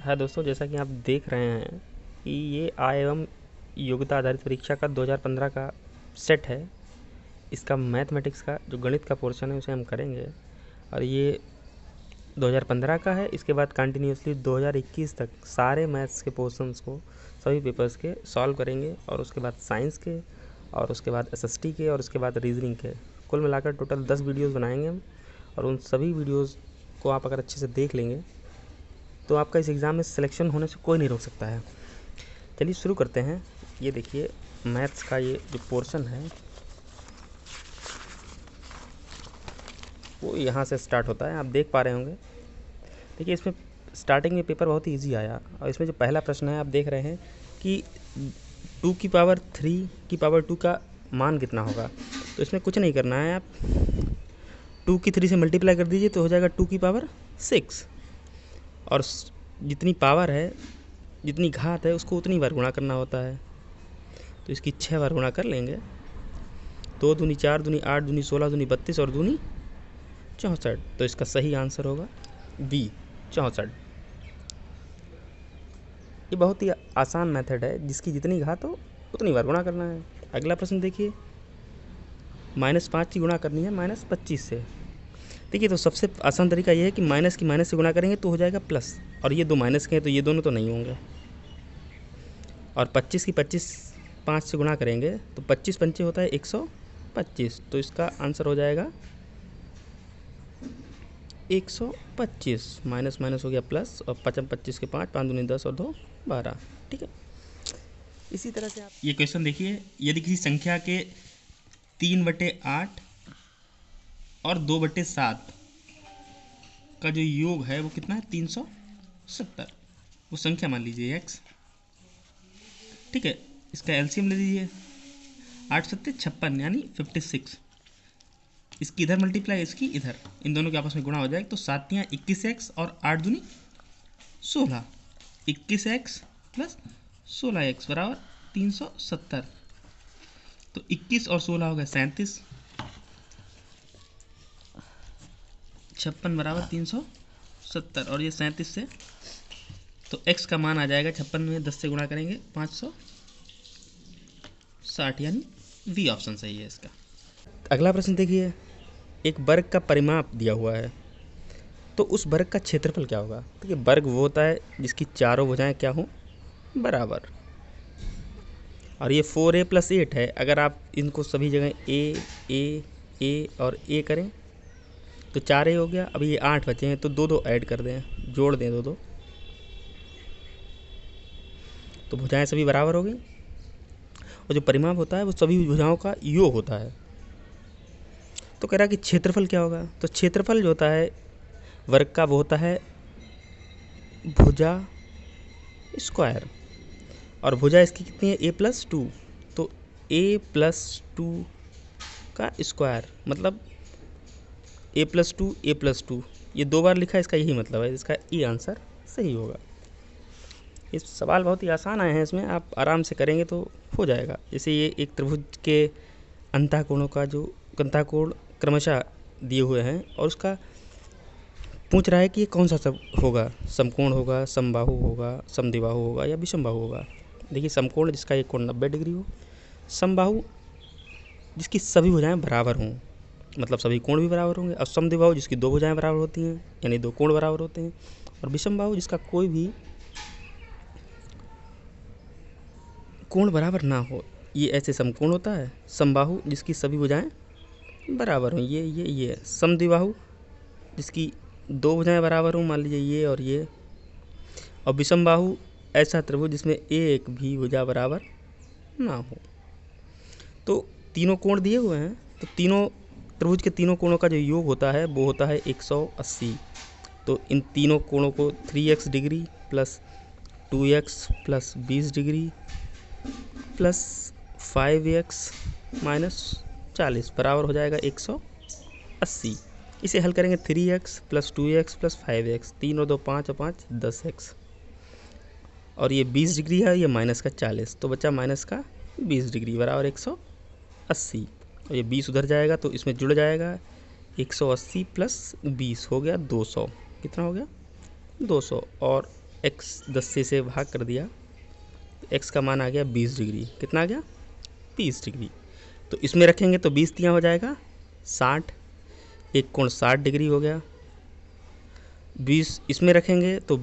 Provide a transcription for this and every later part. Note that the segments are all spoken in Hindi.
हाँ दोस्तों, जैसा कि आप देख रहे हैं कि ये आय एवं योग्यता आधारित परीक्षा का 2015 का सेट है। इसका मैथमेटिक्स का जो गणित का पोर्शन है उसे हम करेंगे और ये 2015 का है। इसके बाद कंटिन्यूसली 2021 तक सारे मैथ्स के पोर्शंस को, सभी पेपर्स के सॉल्व करेंगे और उसके बाद साइंस के और उसके बाद एसएसटी के और उसके बाद रीजनिंग के। कुल मिलाकर टोटल 10 वीडियोज़ बनाएंगे हम और उन सभी वीडियोज़ को आप अगर अच्छे से देख लेंगे तो आपका इस एग्ज़ाम में सिलेक्शन होने से कोई नहीं रोक सकता है। चलिए शुरू करते हैं। ये देखिए मैथ्स का ये जो पोर्शन है वो यहाँ से स्टार्ट होता है, आप देख पा रहे होंगे। देखिए इसमें स्टार्टिंग में पेपर बहुत ही ईजी आया और इसमें जो पहला प्रश्न है आप देख रहे हैं कि 2 की पावर 3 की पावर 2 का मान कितना होगा। तो इसमें कुछ नहीं करना है, आप 2 की 3 से मल्टीप्लाई कर दीजिए तो हो जाएगा 2 की पावर 6 और जितनी पावर है, जितनी घात है उसको उतनी बार गुणा करना होता है। तो इसकी 6 बार गुणा कर लेंगे। 2 दूनी 4 दूनी 8 दूनी 16 दूनी 32 और दूनी 64। तो इसका सही आंसर होगा बी 64। ये बहुत ही आसान मेथड है, जिसकी जितनी घात हो उतनी बार गुणा करना है। अगला प्रश्न देखिए, -5 की गुणा करनी है -25 से। देखिए तो सबसे आसान तरीका ये है कि माइनस की माइनस से गुणा करेंगे तो हो जाएगा प्लस, और ये दो माइनस के हैं तो ये दोनों तो नहीं होंगे। और 25 की 25 5 से गुणा करेंगे तो 25 पंचे होता है 125। तो इसका आंसर हो जाएगा 125। माइनस माइनस हो गया प्लस और 25 के 5 5 दूनी 10 और 2 12। ठीक है, इसी तरह से आप ये क्वेश्चन देखिए। यदि किसी संख्या के 3/8 और 2/7 का जो योग है वो कितना है 370। वो संख्या मान लीजिए x। ठीक है, इसका एलसीएम ले लीजिए। 8 7 56 यानी 56। इसकी इधर मल्टीप्लाई, इसकी इधर, इन दोनों के आपस में गुणा हो जाएगा तो 7 तियां 21x और 8 दूनी 16। 21x प्लस 16x बराबर 370। तो 21 और 16 हो गया 37। 56 बराबर 370 और ये 37 से, तो x का मान आ जाएगा 56 में 10 से गुणा करेंगे 560, यानी बी ऑप्शन सही है इसका। अगला प्रश्न देखिए, एक वर्ग का परिमाप दिया हुआ है तो उस वर्ग का क्षेत्रफल क्या होगा। देखिए वर्ग वो होता है जिसकी चारों भुजाएं क्या हों बराबर। और ये 4a + 8 है। अगर आप इनको सभी जगह ए और ए करें तो 4a हो गया। अभी ये 8 बचे हैं तो 2 ऐड कर दें, जोड़ दें 2, तो भुजाएं सभी बराबर हो गई। और जो परिमाप होता है वो सभी भुजाओं का योग होता है। तो कह रहा है कि क्षेत्रफल क्या होगा। तो क्षेत्रफल जो होता है वर्ग का वो होता है भुजा स्क्वायर, और भुजा इसकी कितनी है a + 2। तो a + 2 का स्क्वायर मतलब a + 2 a + 2, ये 2 बार लिखा है, इसका यही मतलब है। इसका ई आंसर सही होगा। ये सवाल बहुत ही आसान आए हैं, इसमें आप आराम से करेंगे तो हो जाएगा। जैसे ये एक त्रिभुज के अंतःकोणों का जो अंतःकोण क्रमशः दिए हुए हैं और उसका पूछ रहा है कि ये कौन सा सब होगा, समकोण होगा, समबाहु होगा, समद्विबाहु होगा या विषमबाहु होगा। देखिए समकोण जिसका एक कोण 90 डिग्री हो, समबाहु जिसकी सभी भुजाएं बराबर हों, मतलब सभी कोण भी बराबर होंगे, और समद्विबाहु जिसकी 2 भुजाएं बराबर होती हैं यानी 2 कोण बराबर होते हैं, और विषमबाहु जिसका कोई भी कोण बराबर ना हो। ये ऐसे समकोण होता है। समबाहु जिसकी सभी भुजाएं बराबर हों, ये समद्विबाहु जिसकी 2 भुजाएं बराबर हों, मान लीजिए ये और ये। और विषमबाहु ऐसा त्रिभुज जिसमें एक भी भुजा बराबर ना हो। तो तीनों कोण दिए हुए हैं, तो तीनों त्रिभुज के तीनों कोणों का जो योग होता है वो होता है 180। तो इन तीनों कोणों को 3x degree plus 2x plus 20 degree plus 5x minus 40 बराबर हो जाएगा 180। इसे हल करेंगे 3x plus 2x plus 5x, 3 और 2 5 और 5 10x, और ये 20 डिग्री है, ये माइनस का 40, तो बचा माइनस का 20 डिग्री बराबर 180। और ये 20 उधर जाएगा तो इसमें जुड़ जाएगा 180 प्लस 20 हो गया 200। कितना हो गया 200। और एक्स 10 से इसे भाग कर दिया तो एक्स का मान आ गया 20 डिग्री। कितना आ गया? 20 डिग्री। तो इसमें रखेंगे तो 20 तियाँ हो जाएगा 60, एक कोण 60 डिग्री हो गया। 20 इसमें रखेंगे तो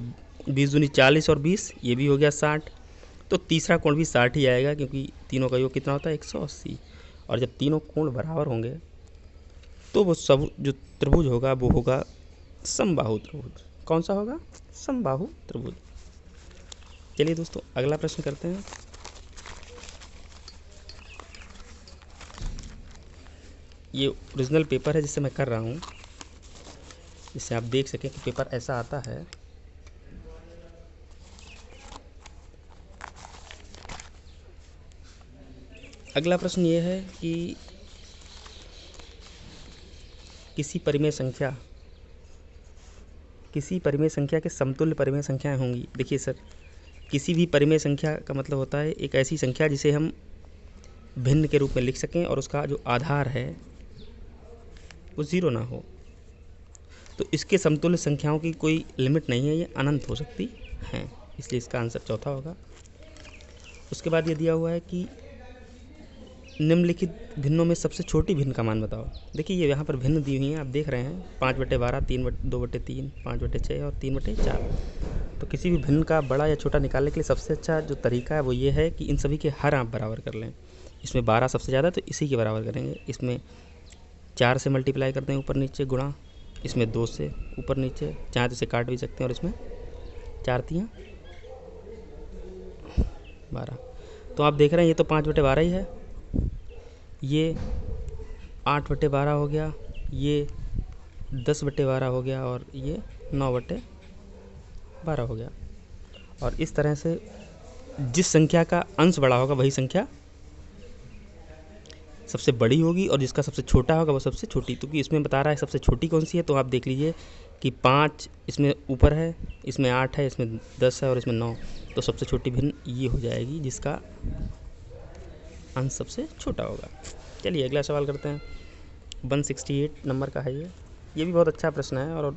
20 दूनी 40 और 20 ये भी हो गया 60। तो तीसरा कोण भी 60 ही आएगा क्योंकि तीनों का योग कितना होता है? 180। और जब तीनों कोण बराबर होंगे तो वो सब जो त्रिभुज होगा वो होगा समबाहु त्रिभुज। कौन सा होगा? समबाहु त्रिभुज। चलिए दोस्तों अगला प्रश्न करते हैं। ये ओरिजिनल पेपर है जिससे मैं कर रहा हूँ, जिससे आप देख सकें कि पेपर ऐसा आता है। अगला प्रश्न ये है कि किसी परिमेय संख्या के समतुल्य परिमेय संख्याएं होंगी। देखिए सर, किसी भी परिमेय संख्या का मतलब होता है एक ऐसी संख्या जिसे हम भिन्न के रूप में लिख सकें और उसका जो आधार है वो 0 ना हो। तो इसके समतुल्य संख्याओं की कोई लिमिट नहीं है, ये अनंत हो सकती हैं, इसलिए इसका आंसर चौथा होगा। उसके बाद ये दिया हुआ है कि निम्नलिखित भिन्नों में सबसे छोटी भिन्न का मान बताओ। देखिए ये यहाँ पर भिन्न दी हुई हैं, आप देख रहे हैं 5/12, 2/3, 5/6 और 3/4। तो किसी भी भिन्न का बड़ा या छोटा निकालने के लिए सबसे अच्छा जो तरीका है वो ये है कि इन सभी के हर आप बराबर कर लें। इसमें 12 सबसे ज़्यादा तो इसी के बराबर करेंगे। इसमें 4 से मल्टीप्लाई करते हैं ऊपर नीचे गुणा, इसमें 2 से ऊपर नीचे, चाहे तो इसे काट भी सकते हैं, और इसमें 4 तियाँ 12। तो आप देख रहे हैं ये तो 5/12 ही है, ये 8/12 हो गया, ये 10/12 हो गया और ये 9/12 हो गया। और इस तरह से जिस संख्या का अंश बड़ा होगा वही संख्या सबसे बड़ी होगी और जिसका सबसे छोटा होगा वो सबसे छोटी। क्योंकि इसमें बता रहा है सबसे छोटी कौन सी है, तो आप देख लीजिए कि 5 इसमें ऊपर है, इसमें 8 है, इसमें 10 है और इसमें 9। तो सबसे छोटी भिन्न ये हो जाएगी जिसका अंश सबसे छोटा होगा। चलिए अगला सवाल करते हैं। 168 नंबर का है ये भी बहुत अच्छा प्रश्न है और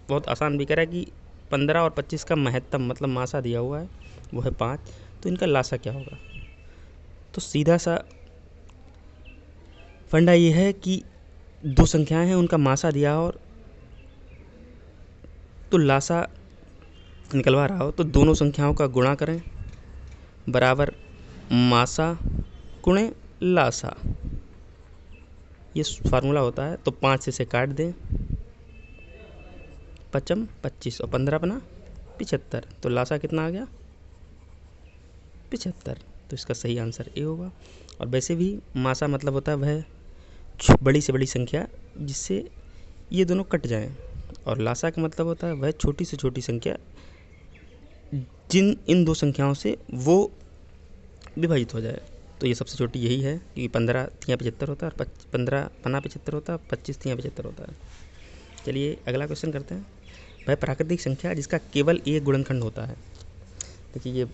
बहुत आसान भी। कह रहा है कि 15 और 25 का महत्तम मतलब मासा दिया हुआ है वो है 5, तो इनका लासा क्या होगा? तो सीधा सा फंडा ये है कि दो संख्याएं हैं उनका मासा दिया और तो लासा निकलवा रहा हो तो दोनों संख्याओं का गुणा करें बराबर मासा गुणे लासा, ये फार्मूला होता है। तो 5 से इसे काट दें, 5 25 और 15 बना 75, तो लासा कितना आ गया? 75। तो इसका सही आंसर ए होगा। और वैसे भी मासा मतलब होता है वह बड़ी से बड़ी संख्या जिससे ये दोनों कट जाएं, और लासा का मतलब होता है वह छोटी से छोटी संख्या जिन इन दो संख्याओं से वो विभाजित हो जाए। तो ये सबसे छोटी यही है क्योंकि 15 तियाँ 75 होता है और 15 पन्ना 75 होता है, 25 तियाँ 75 होता है। चलिए अगला क्वेश्चन करते हैं। वह प्राकृतिक संख्या जिसका केवल एक गुणनखंड होता है। देखिए ये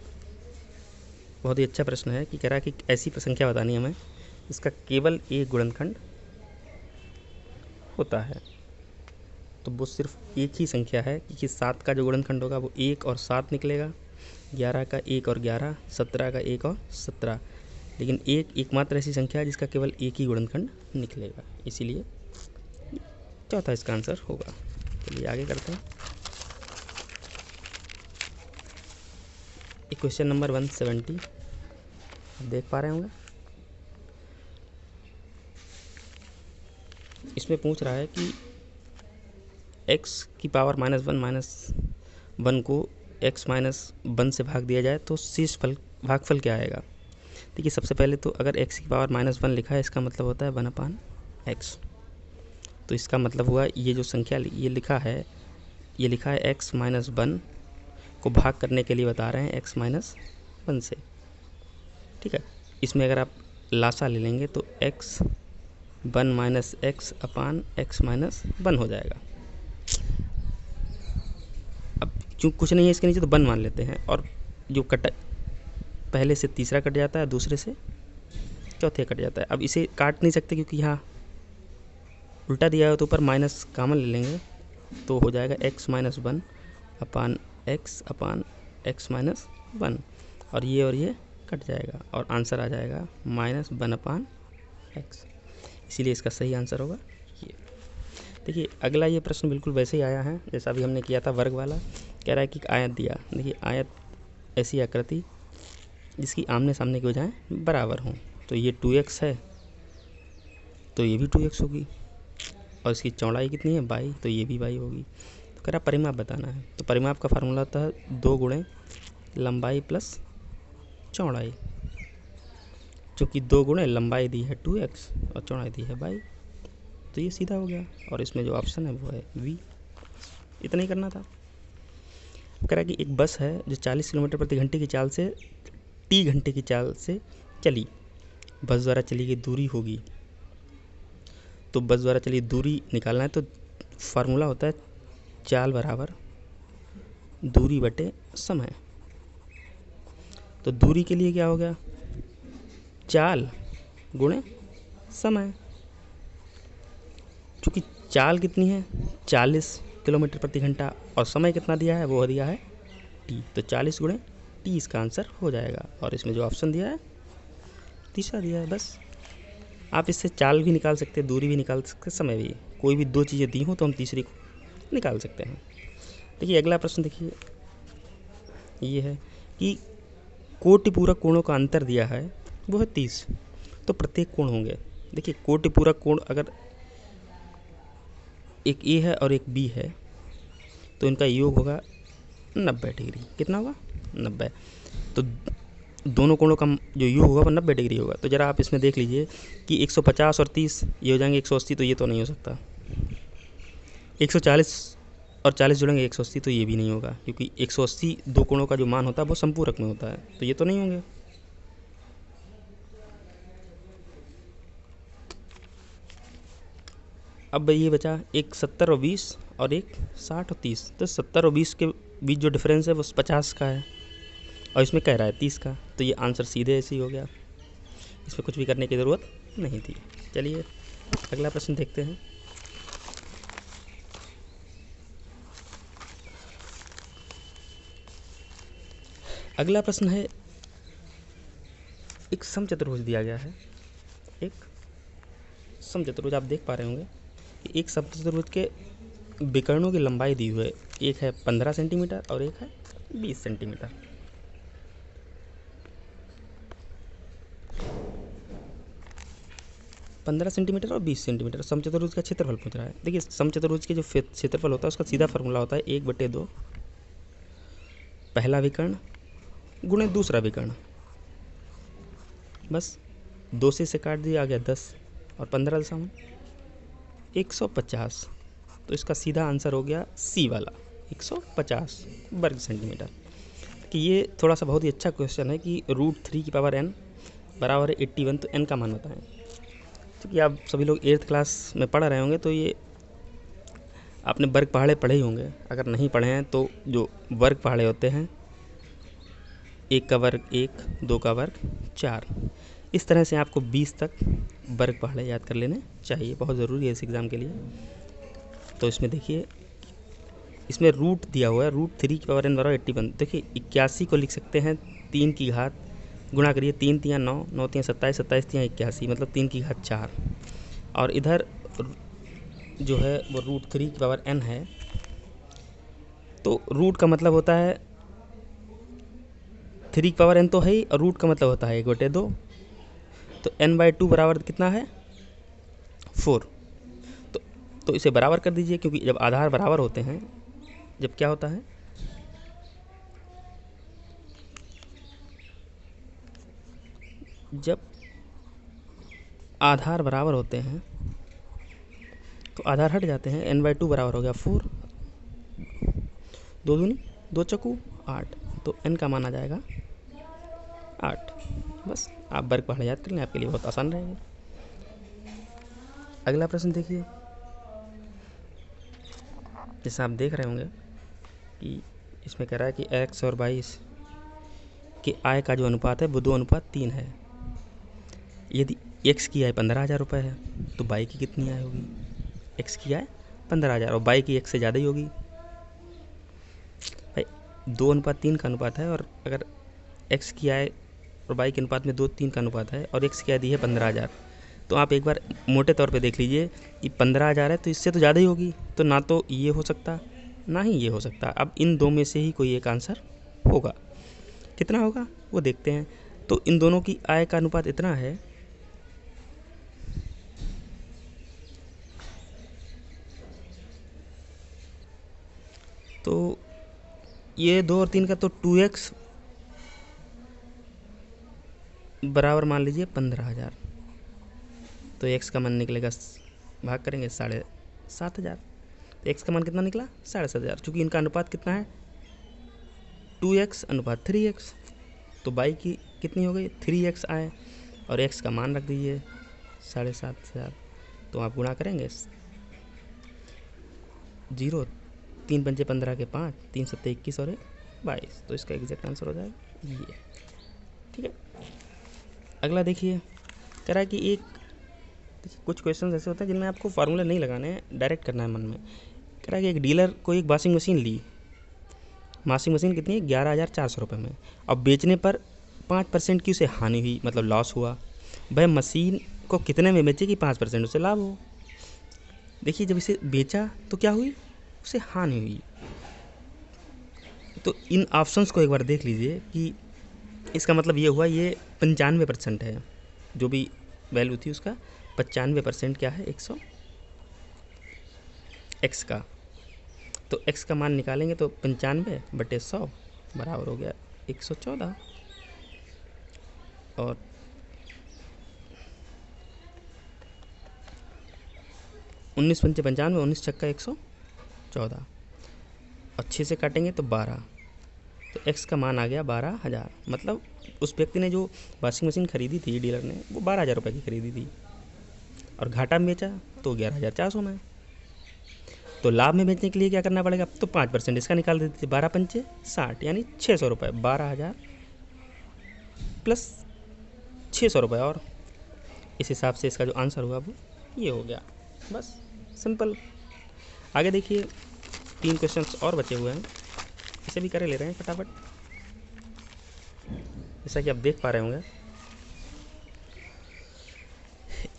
बहुत ही अच्छा प्रश्न है कि कह रहा है कि ऐसी संख्या बतानी हमें इसका केवल एक गुणनखंड होता है। तो वो सिर्फ एक ही संख्या है क्योंकि 7 का जो गुणनखंड होगा वो 1 और 7 निकलेगा, 11 का 1 और 11, 17 का 1 और 17। लेकिन एकमात्र ऐसी संख्या है जिसका केवल एक ही गुणनखंड निकलेगा, इसीलिए चौथा इसका आंसर होगा। चलिए आगे करते हैं। क्वेश्चन नंबर 170 आप देख पा रहे होंगे। इसमें पूछ रहा है कि x की पावर -1 को x -1 से भाग दिया जाए तो शेष भागफल क्या आएगा? देखिए सबसे पहले तो अगर x की पावर -1 लिखा है इसका मतलब होता है 1/x। तो इसका मतलब हुआ ये जो संख्या ये लिखा है x -1 को भाग करने के लिए बता रहे हैं x -1 से, ठीक है। इसमें अगर आप लासा ले लेंगे तो x 1 - x अपान x -1 हो जाएगा। अब क्यों कुछ नहीं है इसके नीचे तो 1 मान लेते हैं, और जो कट पहले से तीसरा कट जाता है, दूसरे से चौथे कट जाता है। अब इसे काट नहीं सकते क्योंकि यहाँ उल्टा दिया है तो ऊपर माइनस कॉमन ले लेंगे तो हो जाएगा x -1 अपान x अपान एक्स माइनस 1 और ये कट जाएगा और आंसर आ जाएगा -1/x। इसीलिए इसका सही आंसर होगा ये। देखिए अगला ये प्रश्न बिल्कुल वैसे ही आया है जैसा अभी हमने किया था वर्ग वाला। कह रहा है कि आयत दिया। देखिए आयत ऐसी आकृति जिसकी आमने सामने की भुजाएं बराबर हों। तो ये 2x है तो ये भी 2x होगी और इसकी चौड़ाई कितनी है बाई, तो ये भी बाई होगी। तो कह रहा परिमाप बताना है। तो परिमाप का फार्मूला होता है 2 गुणे लंबाई प्लस चौड़ाई। चूँकि 2 गुणे लंबाई दी है 2x और चौड़ाई दी है बाई, तो ये सीधा हो गया और इसमें जो ऑप्शन है वो है वी। इतना ही करना था। कह रहा कि एक बस है जो 40 किलोमीटर प्रति घंटे की चाल से टी घंटे की चाल से चली। बस द्वारा चली गई दूरी होगी। तो बस द्वारा चली दूरी निकालना है तो फार्मूला होता है चाल बराबर दूरी बटे समय। तो दूरी के लिए क्या हो गया, चाल गुणे समय। चूँकि चाल कितनी है 40 किलोमीटर प्रति घंटा और समय कितना दिया है वो दिया है टी, तो 40 गुणे टी इसका आंसर हो जाएगा। और इसमें जो ऑप्शन दिया है तीसरा दिया है। बस आप इससे चाल भी निकाल सकते हैं, दूरी भी निकाल सकते हैं, समय भी। कोई भी 2 चीज़ें दी हों तो हम तीसरी को निकाल सकते हैं। देखिए अगला प्रश्न देखिए ये है कि कोटि पूरक कोणों का अंतर दिया है वो है 30। तो प्रत्येक कोण होंगे। देखिए कोटि पूरक कोण अगर एक ए है और एक बी है तो इनका योग होगा 90 डिग्री। कितना होगा 90। तो दोनों कोणों का जो योग होगा वो 90 डिग्री होगा। तो ज़रा आप इसमें देख लीजिए कि 150 और 30 ये हो जाएंगे 180, तो ये तो नहीं हो सकता। 140 और 40 जुड़ेंगे 180, तो ये भी नहीं होगा क्योंकि 180 दो कोणों का जो मान होता है वो संपूरक में होता है, तो ये तो नहीं होंगे। अब ये बचा एक 70 और 20 और एक 60 और 30। तो 70 और 20 के बीच जो डिफरेंस है वो 50 का है और इसमें कह रहा है 30 का, तो ये आंसर सीधे ऐसे ही हो गया। इसमें कुछ भी करने की ज़रूरत नहीं थी। चलिए अगला प्रश्न देखते हैं। अगला प्रश्न है एक समचतुर्भुज दिया गया है। एक समचतुर्भुज आप देख पा रहे होंगे कि एक समचतुर्भुज के विकर्णों की लंबाई दी हुई है। एक है 15 सेंटीमीटर और एक है 20 सेंटीमीटर। पंद्रह सेंटीमीटर और 20 सेंटीमीटर समचतुर्भुज का क्षेत्रफल पूछ रहा है। देखिए समचतुर्भुज के जो क्षेत्रफल होता है उसका सीधा फार्मूला होता है 1/2 पहला विकर्ण गुणे दूसरा विकर्ण। बस 2 से काट दिया, आ गया 10 और 15 दशमलव 150। तो इसका सीधा आंसर हो गया सी वाला 150 वर्ग सेंटीमीटर। कि ये थोड़ा सा बहुत ही अच्छा क्वेश्चन है कि √3n बराबर है 81, तो n का मान होता है। क्योंकि आप सभी लोग 8th क्लास में पढ़ रहे होंगे तो ये आपने वर्ग पहाड़े पढ़े ही होंगे। अगर नहीं पढ़े हैं तो जो वर्ग पहाड़े होते हैं 1 का वर्ग 1, 2 का वर्ग 4, इस तरह से आपको 20 तक वर्ग पहाड़े याद कर लेने चाहिए, बहुत ज़रूरी है इस एग्ज़ाम के लिए। तो इसमें देखिए इसमें रूट दिया हुआ है √3n बराबर 81। देखिए 81 को लिख सकते हैं 3 की घात गुणा करिए 3 × 9, 9 × 27, 27 × 81, मतलब 3 की घात 4। और इधर जो है वो √3n है। तो रूट का मतलब होता है 3n तो है ही और रूट का मतलब होता है 1/2। तो n/2 बराबर कितना है 4। तो इसे बराबर कर दीजिए क्योंकि जब आधार बराबर होते हैं, जब क्या होता है जब आधार बराबर होते हैं तो आधार हट जाते हैं। n/2 बराबर हो गया 4, 2 दूनी 2 चौकू 8, तो n का मान आ जाएगा 8। बस आप वर्ग पहाड़े याद कर लें, आपके लिए बहुत आसान रहेगा। अगला प्रश्न देखिए। जैसा आप देख रहे होंगे कि इसमें कह रहा है कि x और 22 के आय का जो अनुपात है वो 2:3 है। यदि x की आय 15,000 रुपये है तो y की कितनी आय होगी। x की आय 15,000 और y की x से ज़्यादा ही होगी। भाई 2:3 का अनुपात है, और अगर x की आय और y के अनुपात में 2:3 का अनुपात है और x की आय दी है 15,000, तो आप एक बार मोटे तौर पे देख लीजिए कि 15,000 है तो इससे तो ज़्यादा ही होगी, तो ना तो ये हो सकता ना ही ये हो सकता। अब इन दो में से ही कोई एक आंसर होगा। कितना होगा वो देखते हैं। तो इन दोनों की आय का अनुपात इतना है, तो ये 2 और 3 का, तो 2x बराबर मान लीजिए 15,000, तो x का मान निकलेगा, भाग करेंगे 7,500, तो x का मान कितना निकला 7,500। चूँकि इनका अनुपात कितना है 2x अनुपात 3x, तो y की कितनी हो गई 3x आए, और x का मान रख दीजिए 7,500। तो आप गुणा करेंगे 0, 3 पंचे 15 के 5, 3 सत्ते 21 और 22, तो इसका एग्जैक्ट आंसर हो जाएगा ये। ठीक है, अगला देखिए, कह रहा है कि एक, देखिए कुछ क्वेश्चन ऐसे होते हैं जिनमें आपको फार्मूला नहीं लगाने हैं, डायरेक्ट करना है मन में। कह रहा है कि एक डीलर को एक वॉशिंग मशीन ली, वॉशिंग मशीन कितनी है 11,400 रुपये में, अब बेचने पर 5% की उसे हानि हुई, मतलब लॉस हुआ। वह मशीन को कितने में बेचे कि 5% उसे लाभ हो। देखिए जब इसे बेचा तो क्या हुई, उसे हानि हुई। तो इन ऑप्शंस को एक बार देख लीजिए कि इसका मतलब ये हुआ, ये 95% है, जो भी वैल्यू थी उसका 95% क्या है 100 x का। तो x का मान निकालेंगे तो 95/100 बराबर हो गया 114, और 19 पंचे 95, 19 छक्का 114, और 6 से काटेंगे तो 12, तो x का मान आ गया 12,000। मतलब उस व्यक्ति ने जो वॉशिंग मशीन खरीदी थी, डीलर ने, वो 12,000 रुपये की खरीदी थी, और घाटा में बेचा तो 11,400 में। तो लाभ में बेचने के लिए क्या करना पड़ेगा, तो 5% इसका निकाल देते थे, 12 पंचे 60, यानी 600 रुपये, 12,000 प्लस 600 रुपये, और इस हिसाब से इसका जो आंसर हुआ वो ये हो गया। बस सिंपल। आगे देखिए 3 क्वेश्चंस और बचे हुए हैं, इसे भी कर ले रहे हैं फटाफट। जैसा कि आप देख पा रहे होंगे,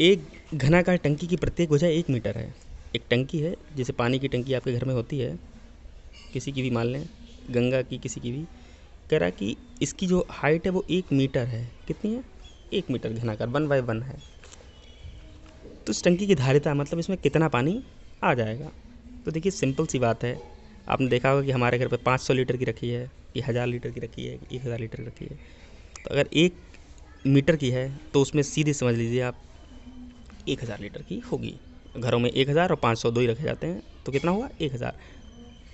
एक घनाकार टंकी की प्रत्येक भुजा 1 मीटर है। एक टंकी है, जैसे पानी की टंकी आपके घर में होती है, किसी की भी मान लें, गंगा की, किसी की भी। कह रहा कि इसकी जो हाइट है वो 1 मीटर है। कितनी है 1 मीटर घनाकार, 1/1 है। तो इस टंकी की धारिता, मतलब इसमें कितना पानी आ जाएगा। तो देखिए सिंपल सी बात है, आपने देखा होगा कि हमारे घर पे 500 लीटर की रखी है, कि 1000 लीटर की रखी है, 1000 लीटर की रखी है। तो अगर 1 मीटर की है तो उसमें सीधे समझ लीजिए आप 1000 लीटर की होगी। घरों में 1000 और 500 दो ही रखे जाते हैं, तो कितना हुआ 1000।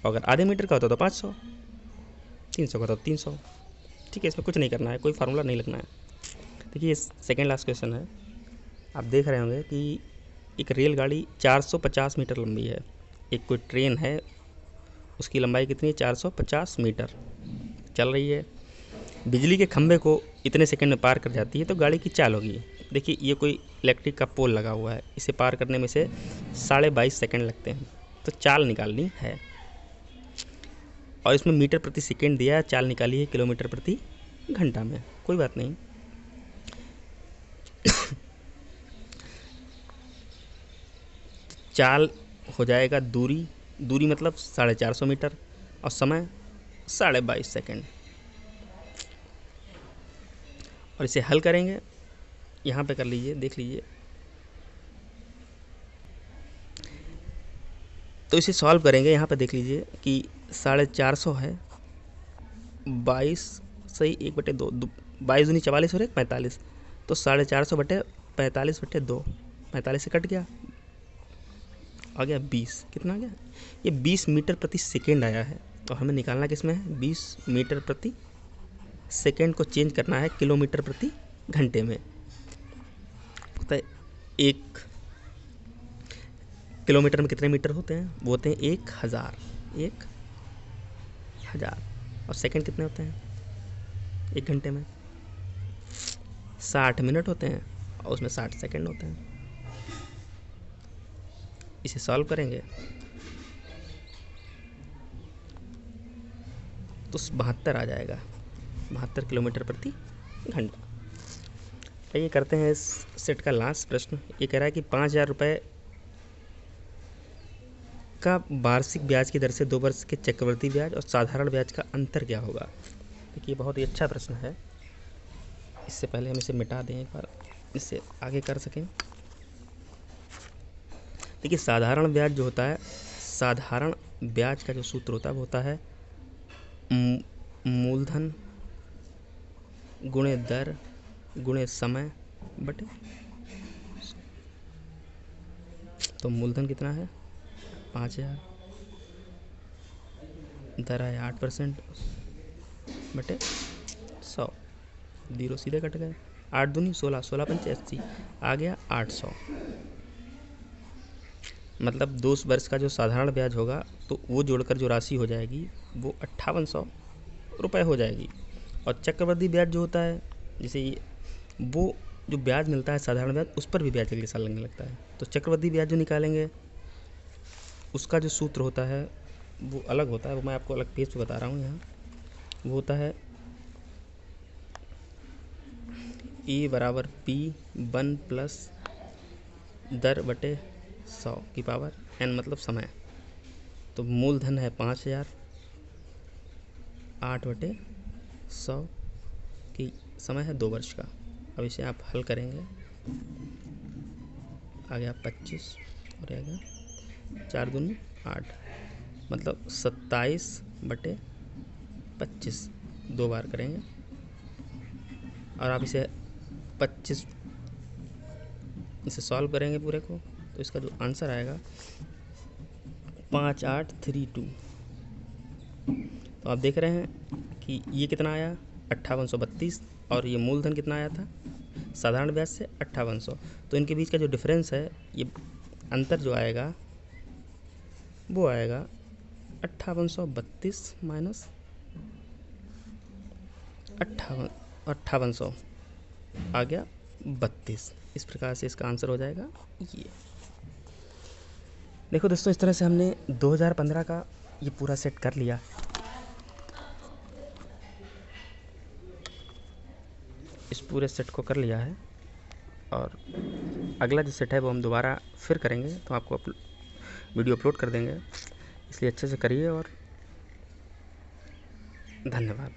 और अगर आधे मीटर का होता तो 500, 300 का तो 300। ठीक है, इसमें कुछ नहीं करना है, कोई फार्मूला नहीं लगना है। देखिए सेकेंड लास्ट क्वेश्चन है। आप देख रहे होंगे कि एक रेलगाड़ी 450 मीटर लंबी है। एक कोई ट्रेन है, उसकी लंबाई कितनी है 450 मीटर चल रही है। बिजली के खंभे को इतने सेकंड में पार कर जाती है, तो गाड़ी की चाल होगी। देखिए ये कोई इलेक्ट्रिक का पोल लगा हुआ है, इसे पार करने में से 22.5 सेकंड लगते हैं। तो चाल निकालनी है, और इसमें मीटर प्रति सेकंड दिया है, चाल निकाली है किलोमीटर प्रति घंटा में। कोई बात नहीं, चाल हो जाएगा दूरी, दूरी मतलब 450 मीटर, और समय 22.5 सेकंड। और इसे हल करेंगे, यहाँ पे कर लीजिए, देख लीजिए। तो इसे सॉल्व करेंगे, यहाँ पे देख लीजिए कि 450 है, 22 सही 1/2, 22 दूनी 44 और 1 45, तो 450/45/2, 45 से कट गया, आ गया 20। कितना आ गया, ये 20 मीटर प्रति सेकेंड आया है। तो हमें निकालना किसमें है, 20 मीटर प्रति सेकेंड को चेंज करना है किलोमीटर प्रति घंटे में। पता है 1 किलोमीटर में कितने मीटर होते हैं, वो होते हैं 1000, 1000। और सेकंड कितने होते हैं, 1 घंटे में 60 मिनट होते हैं, और उसमें 60 सेकंड होते हैं। इसे सॉल्व करेंगे, तो 72 आ जाएगा, 72 किलोमीटर प्रति घंटा। आइए करते हैं इस सेट का लास्ट प्रश्न। ये कह रहा है कि 5,000 रुपये का वार्षिक ब्याज की दर से 2 वर्ष के चक्रवृद्धि ब्याज और साधारण ब्याज का अंतर क्या होगा। देखिए बहुत ही अच्छा प्रश्न है। इससे पहले हम इसे मिटा दें एक बार, इससे आगे कर सकें। देखिए साधारण ब्याज जो होता है, साधारण ब्याज का जो सूत्र होता है वो होता है मूलधन गुणे दर गुणे समय बटे। तो मूलधन कितना है 5,000, दर है 8% बटे 100, 0 सीधे कट गए। 8 दूनी 16, 16 पंचे 80, आ गया 800। मतलब 2 वर्ष का जो साधारण ब्याज होगा तो वो जोड़कर जो राशि हो जाएगी वो 5800 रुपये हो जाएगी। और चक्रवृद्धि ब्याज जो होता है, जैसे वो जो ब्याज मिलता है साधारण ब्याज, उस पर भी ब्याज अगले साल लगने लगता है। तो चक्रवृद्धि ब्याज जो निकालेंगे उसका जो सूत्र होता है वो अलग होता है, वो मैं आपको अलग पेज पे बता रहा हूँ यहाँ। वो होता है E बराबर P1 प्लस दर बटे 100 की पावर n, मतलब समय। तो मूलधन है 5,000, 8 बटे 100 की समय है 2 वर्ष का। अब इसे आप हल करेंगे, आ गया 25 और आ गया 4 दूनी 8, मतलब 27 बटे 25, 2 बार करेंगे। और आप इसे 25 इसे सॉल्व करेंगे पूरे को, तो इसका जो आंसर आएगा 5832। तो आप देख रहे हैं कि ये कितना आया 5832, और ये मूलधन कितना आया था साधारण ब्याज से 5800। तो इनके बीच का जो डिफरेंस है, ये अंतर जो आएगा वो आएगा 5832 माइनस 5800, आ गया 32। इस प्रकार से इसका आंसर हो जाएगा ये। देखो दोस्तों, इस तरह से हमने 2015 का ये पूरा सेट कर लिया। इस पूरे सेट को कर लिया है, और अगला जो सेट है वो हम दोबारा फिर करेंगे, तो आपको वीडियो अपलोड कर देंगे। इसलिए अच्छे से करिए, और धन्यवाद।